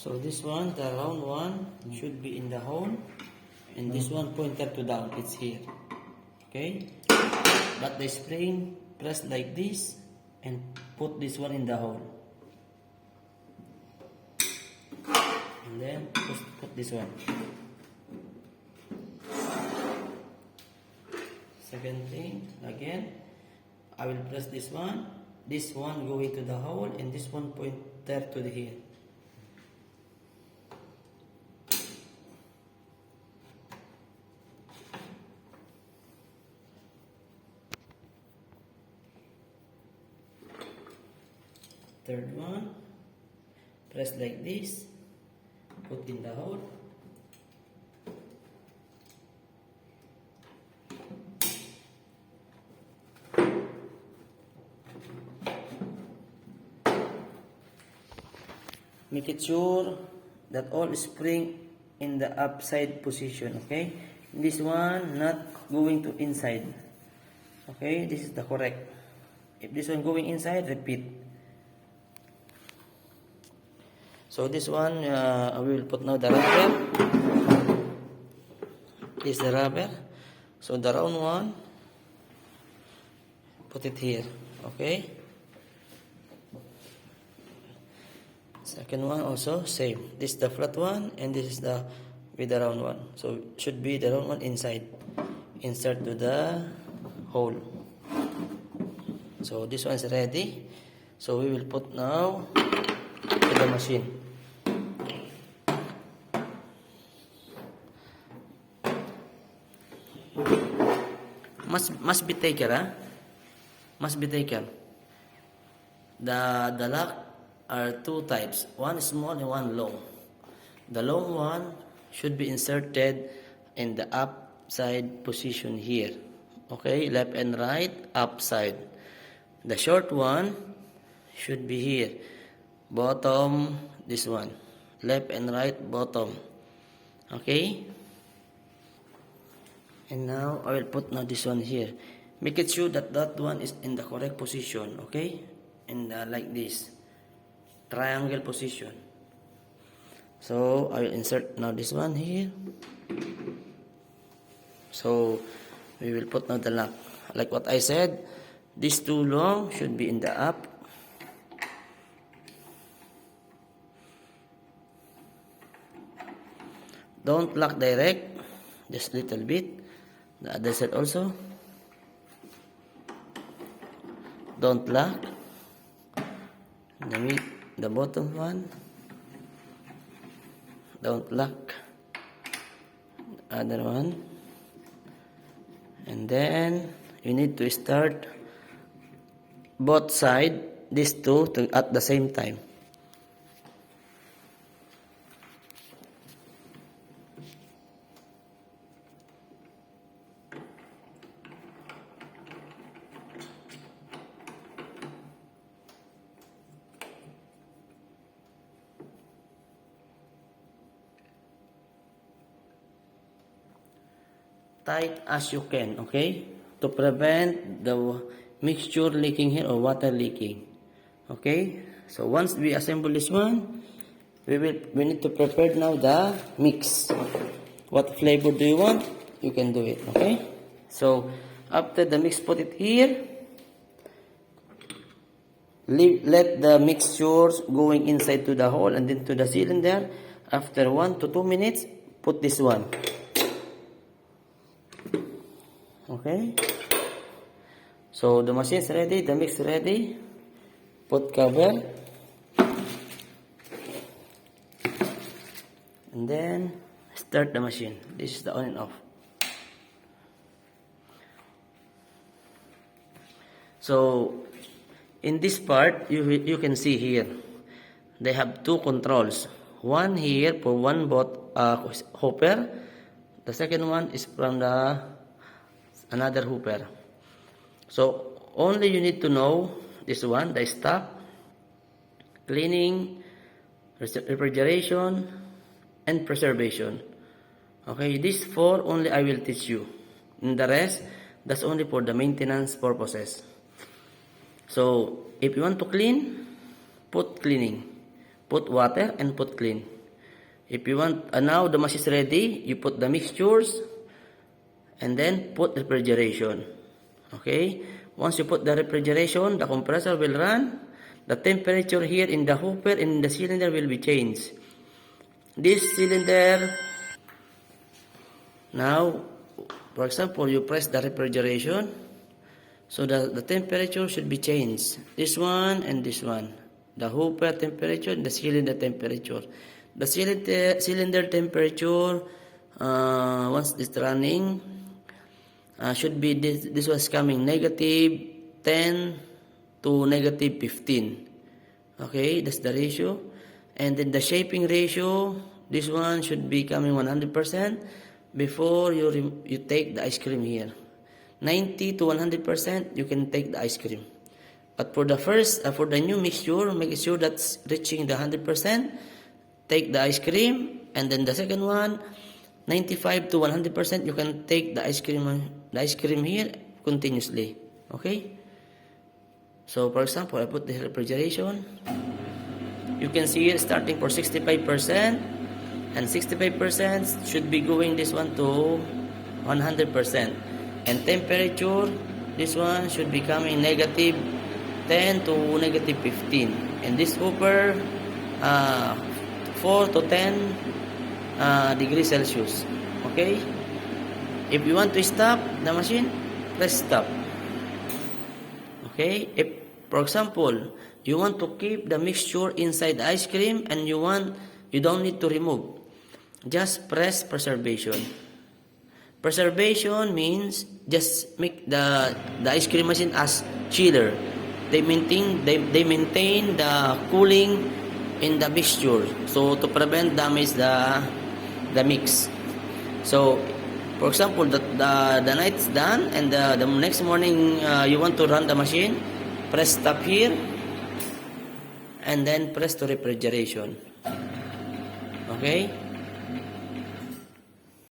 So this one, the round one, should be in the hole, and this one pointed to down, it's here. Okay? But the spring, press like this, and put this one in the hole. And then put this one. Second thing, again, I will press this one going to the hole, and this one pointer to the here. Third one, press like this, put in the hole. Make it sure that all spring in the upside position, okay? This one not going to inside. Okay, this is the correct. If this one going inside, repeat. So this one, we will put now the rubber. This is the rubber. So the round one, put it here, okay? Second one also same. This is the flat one, and this is the with the round one. So should be the round one inside. Insert to the hole. So this one is ready. So we will put now to the machine. Must be taken, huh? Must be taken. The lock are two types. One small and one long. The long one should be inserted in the upside position here. Okay, left and right, upside. The short one should be here. Bottom, this one. Left and right, bottom. Okay? And now, I will put now this one here. Make it sure that that one is in the correct position. Okay? And like this. Triangle position. So, I will insert now this one here. So, we will put now the lock. Like what I said, these two long should be in the up. Don't lock direct, just little bit. The other side also. Don't lock. The bottom one. Don't lock. The other one. And then you need to start both sides, these two, at the same time. Tight as you can, okay? To prevent the mixture leaking here or water leaking. Okay? So once we assemble this one, we need to prepare now the mix. What flavor do you want? You can do it, okay? So after the mix, put it here. Let the mixtures going inside to the hole and then to the cylinder. After 1 to 2 minutes, put this one. Okay, so the machine is ready, the mix is ready. Put cover, and then start the machine. This is the on and off. So in this part, you can see here they have two controls. One here for one hopper. The second one is from the another hopper. So only you need to know this one, the stop, cleaning, refrigeration, and preservation. Okay, these four only I will teach you. And the rest, that's only for the maintenance purposes. So if you want to clean, put cleaning. put water and put clean. If you want, now the machine is ready, you put the mixtures and then put refrigeration. Okay? Once you put the refrigeration, the compressor will run. The temperature here in the hopper and in the cylinder will be changed. This cylinder, now, for example, you press the refrigeration, so the temperature should be changed. This one and this one. The hopper temperature and the cylinder temperature. The cylinder temperature, once it's running, should be this was coming negative 10 to negative 15. Okay, that's the ratio. And then the shaping ratio, this one should be coming 100% before you take the ice cream here. 90 to 100% you can take the ice cream. But for the first, for the new mixture, make sure that's reaching the 100%. Take the ice cream, and then the second one, 95 to 100%, you can take the ice cream here continuously. Okay? So, for example, I put the refrigeration. You can see here starting for 65%, and 65% should be going this one to 100%. And temperature, this one should be coming negative 10 to negative 15. And this hopper, 4 to 10 degrees Celsius. Okay? If you want to stop the machine, press stop. Okay? If, for example, you want to keep the mixture inside the ice cream and you don't need to remove, just press preservation. Preservation means just make the ice cream machine as chiller. They maintain the cooling in the mixture, so to prevent damage the mix. So, for example, the night's done and the next morning you want to run the machine, press stop here and then press to refrigeration. Okay?